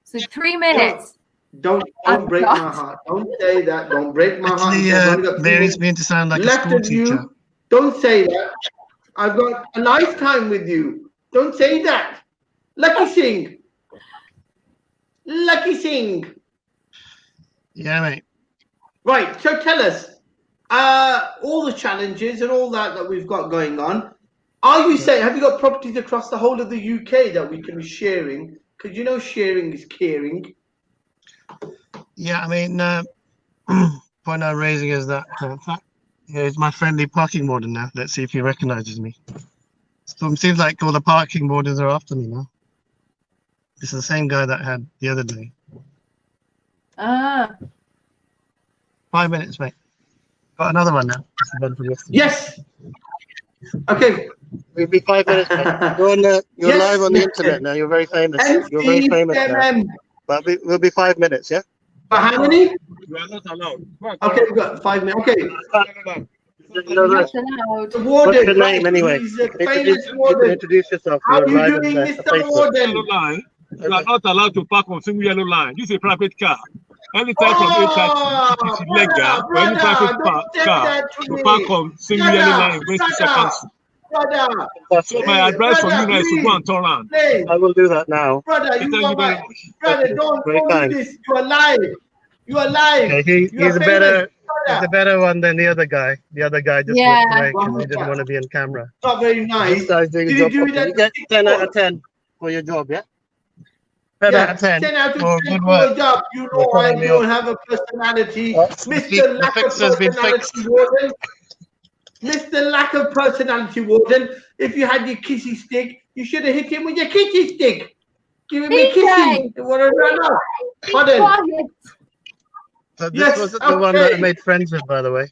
So 3 minutes. Don't break my heart. Don't say that. Don't break my heart. Mary's beginning to sound like a school teacher. Don't say that. I've got a lifetime with you. Don't say that. Lakhi Singh. Lakhi Singh. Yeah, mate. Right. So tell us, all the challenges and all that we've got going on. Are you saying, have you got properties across the whole of the UK that we can be sharing? Because you know sharing is caring. Yeah, I mean, point I'm raising is that it's my friendly parking warden now. Let's see if he recognizes me. So it seems like all the parking wardens are after me now. This is the same guy that had the other day. 5 minutes, mate. Got another one now. This is one from yesterday. Yes. Okay. It'll be 5 minutes, mate. You're live on the internet now. You're very famous. You're very famous now. But we'll be 5 minutes, yeah? How many? You are not allowed. Okay, we've got 5 minutes. Okay. The Warden, what's your name anyway? He's a famous you can introduce yourself. How are You're you live doing, on Mr. Warden? Yellow line. You are not allowed to park on single yellow line. This is a private car. Anytime from 8:30, it is illegal for any private car to park on single yellow line in 20 seconds. Brother, So my advice for you now is to go and turn around. please. I will do that now. Brother, Thank you you are very right. much. Brother, don't do this. You are live. You are live. Okay, You are he's a better one than the other guy. The other guy just walked away because he didn't want to be on camera. Not very nice. This guy's doing a Did job. you do You that get 10 out of before? 10 for your job, yeah? 10 out of 10. 10 out of for 10 good for work. your job. You know You're I telling me don't off. have a personality. The Mr. Lack of fix has been Personality fixed. Warden. Mr. Lack of Personality Warden. If you had your kissy stick, you should have hit him with your kissy stick. Give him a kissy. It would have run off. Pardon. So this Yes, wasn't the one that I okay. made friends with, by the way.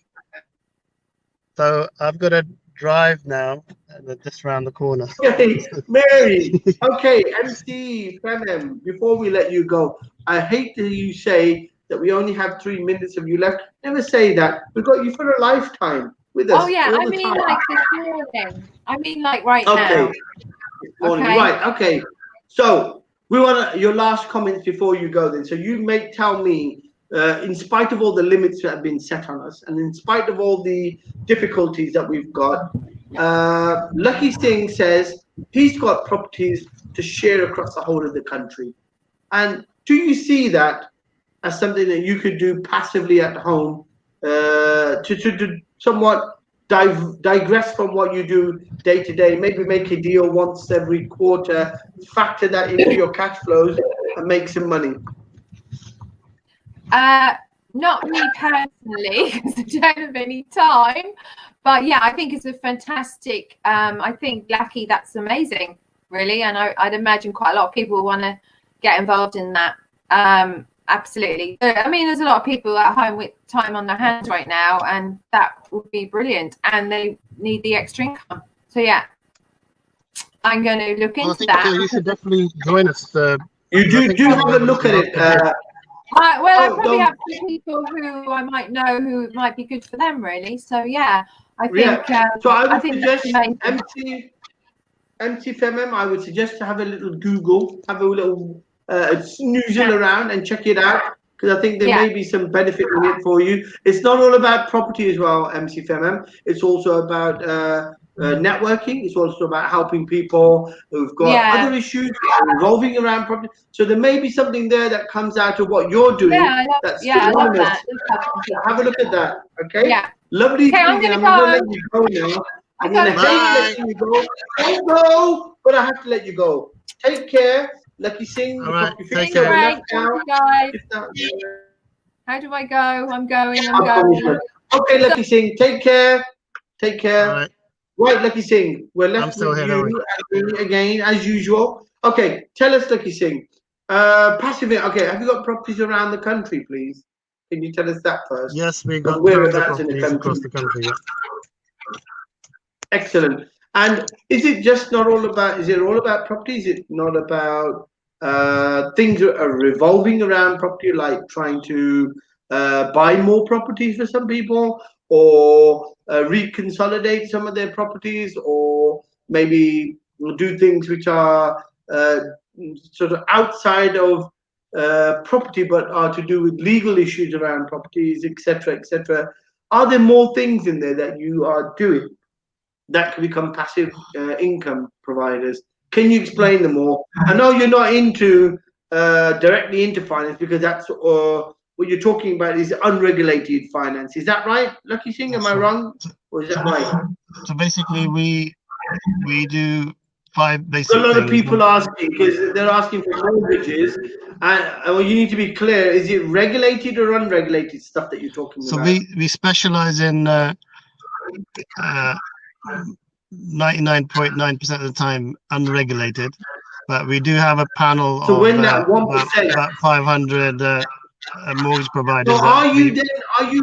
So I've got to drive now, and they're just around the corner. Okay, Mary. Okay, MC Fenem, before we let you go, I hate that you say that we only have 3 minutes of you left. Never say that. We've got you for a lifetime with us. Oh yeah, all I the mean time. like this morning. I mean like right Okay. now. This morning. Okay. Right, okay. So we want your last comments before you go then. So you may tell me, in spite of all the limits that have been set on us, and in spite of all the difficulties that we've got, Lakhi Singh says he's got properties to share across the whole of the country. And do you see that as something that you could do passively at home to somewhat digress from what you do day to day, maybe make a deal once every quarter, factor that into your cash flows and make some money? Not me personally, because I don't have any time. But yeah, I think it's a fantastic. I think Lakhi, that's amazing, really, and I'd imagine quite a lot of people want to get involved in that. Absolutely. I mean, there's a lot of people at home with time on their hands right now, and that would be brilliant. And they need the extra income. So yeah, I'm going to look into that. You should definitely join us. You do have a look at it. I probably have some people who I might know who it might be good for them, really. So yeah, I think. So I would think suggest that's MC Femem. I would suggest to have a little Google, have a little snoozle around and check it out, because I think there may be some benefit in it for you. It's not all about property as well, MC Femem. It's also about networking. It's also about helping people who've got other issues revolving around property. So there may be something there that comes out of what you're doing. I love that. Have a look at that. Okay. Yeah. Lovely. Okay, I'm going gonna to let you go now. I'm going to hate letting you go. Don't go, but I have to let you go. Take care, Lakhi Singh. All right, Take take care. care. Guys. How do I go? I'm going. Okay, Lakhi Singh. Take care. Take care. All right. Right, Lakhi Singh. We're left still with here, you and me again as usual. Okay, tell us, Lakhi Singh. Passive. Okay, have you got properties around the country, please? Can you tell us that first? Yes, we got whereabouts in the country? across the country. Yeah. Excellent. And is it just not all about? Is it all about property? Is it not about things that are revolving around property, like trying to buy more properties for some people, or reconsolidate some of their properties, or maybe do things which are sort of outside of property but are to do with legal issues around properties, etc., etc.? Are there more things in there that you are doing that can become passive income providers? Can you explain them more? I know you're not into directly into finance, because that's what you're talking about is unregulated finance. Is that right, Lakhi Singh? Am I wrong, or is that right? So basically, we do 5 basic A lot things. of people asking, because they're asking for mortgages, and well, you need to be clear. Is it regulated or unregulated stuff that you're talking So about? we specialize in 99.9% of the time unregulated, but we do have a panel So of when that 1%, about 500 mortgage providers. so are you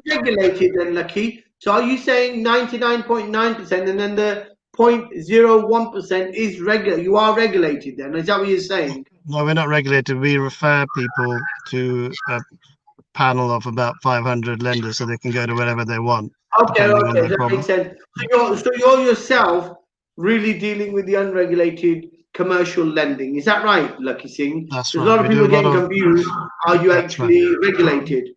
regulated then, Lakhi? So are you saying 99.9% and then the 0.01% is regular? You are regulated then? Is that what you're saying? No, we're not regulated. We refer people to a panel of about 500 lenders, so they can go to wherever they want. Okay, that makes sense. So you're yourself really dealing with the unregulated commercial lending. Is that right, Lakhi Singh? That's There's right. a lot of people getting confused. Are you actually regulated?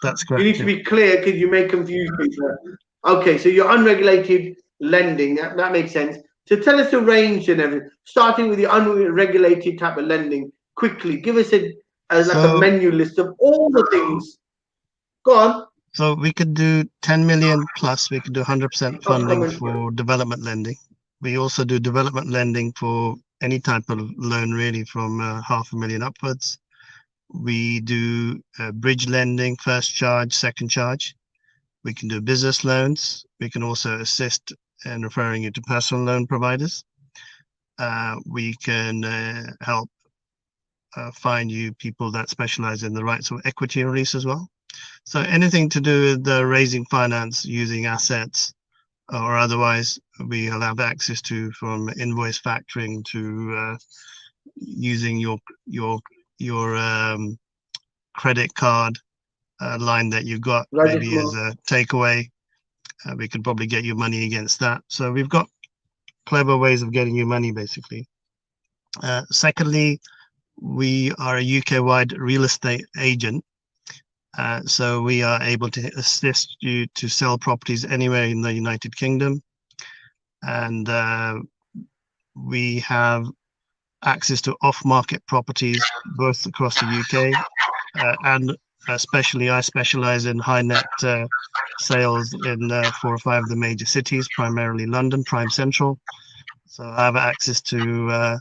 That's correct. You need to be clear, because you may confuse people. Okay, so you're unregulated lending. That makes sense. So tell us the range and everything, starting with the unregulated type of lending. Quickly, give us a menu list of all the things. Go on. So we could do 10 million plus. We could do 100% funding for development lending. We also do development lending for any type of loan, really, from $500,000 upwards. We do bridge lending, first charge, second charge. We can do business loans. We can also assist in referring you to personal loan providers. We can help find you people that specialize in the rights of equity release as well. So anything to do with raising finance using assets or otherwise, we'll have access to, from invoice factoring to using your credit card line that you've got, maybe as a takeaway. We could probably get you money against that. So we've got clever ways of getting you money, basically. Secondly, we are a UK-wide real estate agent. So we are able to assist you to sell properties anywhere in the United Kingdom. And we have access to off-market properties, both across the UK and especially I specialize in high net sales in 4 or 5 of the major cities, primarily London, Prime Central. So I have access to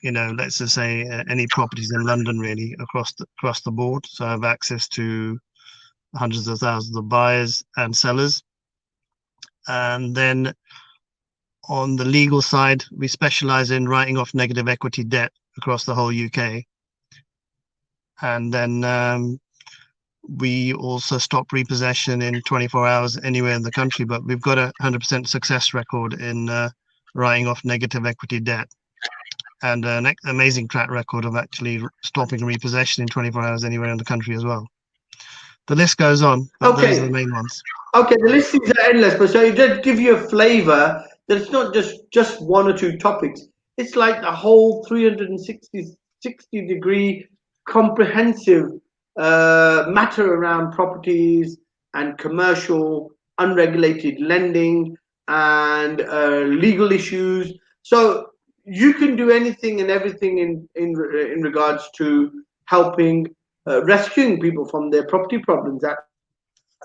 let's just say any properties in London, really, across the board. So I have access to hundreds of thousands of buyers and sellers. And then on the legal side, we specialize in writing off negative equity debt across the whole UK. And then we also stop repossession in 24 hours anywhere in the country, but we've got a 100% success record in writing off negative equity debt, and an amazing track record of actually stopping repossession in 24 hours anywhere in the country as well. The list goes on, but those are the main ones. Okay, the listings are endless, but so it did give you a flavor that it's not just 1 or 2 topics. It's like the whole 360-degree comprehensive matter around properties and commercial unregulated lending and legal issues. So you can do anything and everything in regards to helping rescuing people from their property problems.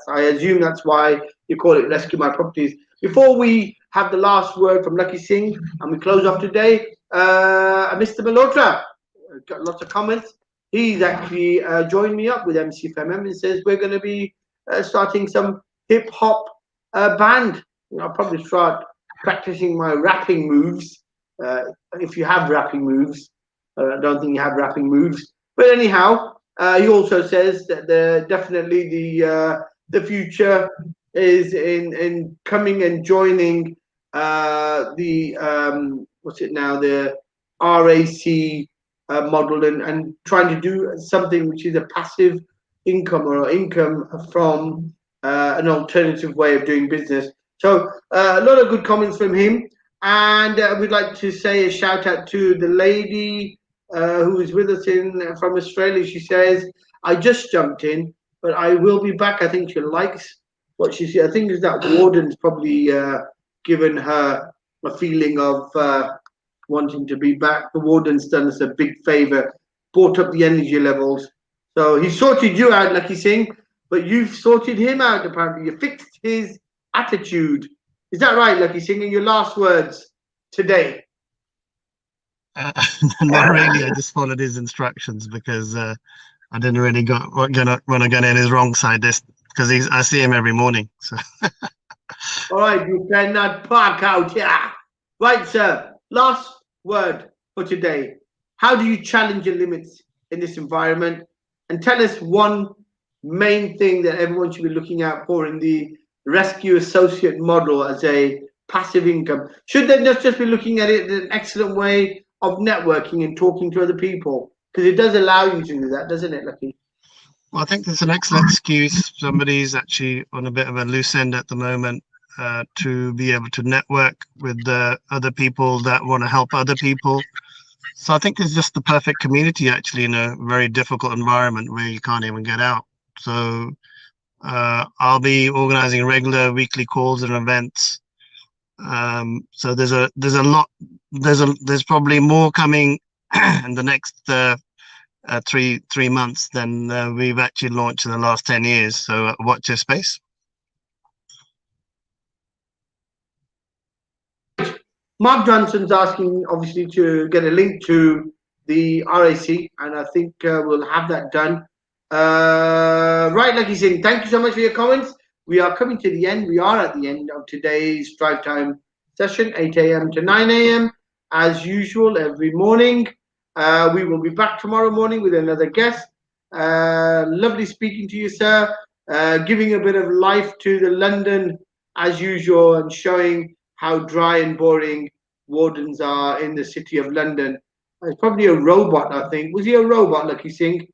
I assume that's why you call it Rescue My Properties. Before we have the last word from Lakhi Singh and we close off today, Mr. Malhotra, got lots of comments. He's actually joined me up with MCFMM and says we're going to be starting some hip hop band. I'll probably start practicing my rapping moves. If you have rapping moves, I don't think you have rapping moves. But anyhow, he also says that definitely the future is in coming and joining what's it now, the RAC model and trying to do something which is a passive income or income from an alternative way of doing business. So a lot of good comments from him, and we'd like to say a shout out to the lady who is with us from Australia. She says, I just jumped in, but I will be back. I think she likes what she said. I think is that Warden's probably given her a feeling of wanting to be back. The Warden's done us a big favor, brought up the energy levels. So he sorted you out, Lakhi Singh, but you've sorted him out apparently. You fixed his attitude. Is that right, Lakhi Singh? And your last words today? Not really. I just followed his instructions because I didn't really want to get in his wrong side this because I see him every morning. So. All right, you cannot park out here. Right, sir. Last word for today. How do you challenge your limits in this environment? And tell us one main thing that everyone should be looking out for in the rescue associate model as a passive income. Should they not just be looking at it as an excellent way of networking and talking to other people? Because it does allow you to do that, doesn't it, Lakhi? Well, I think it's an excellent excuse. Somebody's actually on a bit of a loose end at the moment to be able to network with other people that want to help other people. So I think it's just the perfect community, actually, in a very difficult environment where you can't even get out. So I'll be organizing regular weekly calls and events. So there's probably more coming in the next 3 months than we've actually launched in the last 10 years. So watch your space. Mark Johnson's asking, obviously, to get a link to the RAC, and I think we'll have that done. Right, Lakhi Singh, thank you so much for your comments. We are coming to the end. We are at the end of today's drive time session, 8 a.m. to 9 a.m. As usual, every morning. We will be back tomorrow morning with another guest. Lovely speaking to you, sir. Giving a bit of life to the London as usual and showing how dry and boring wardens are in the city of London. It's probably a robot, I think. Was he a robot, Lakhi Singh?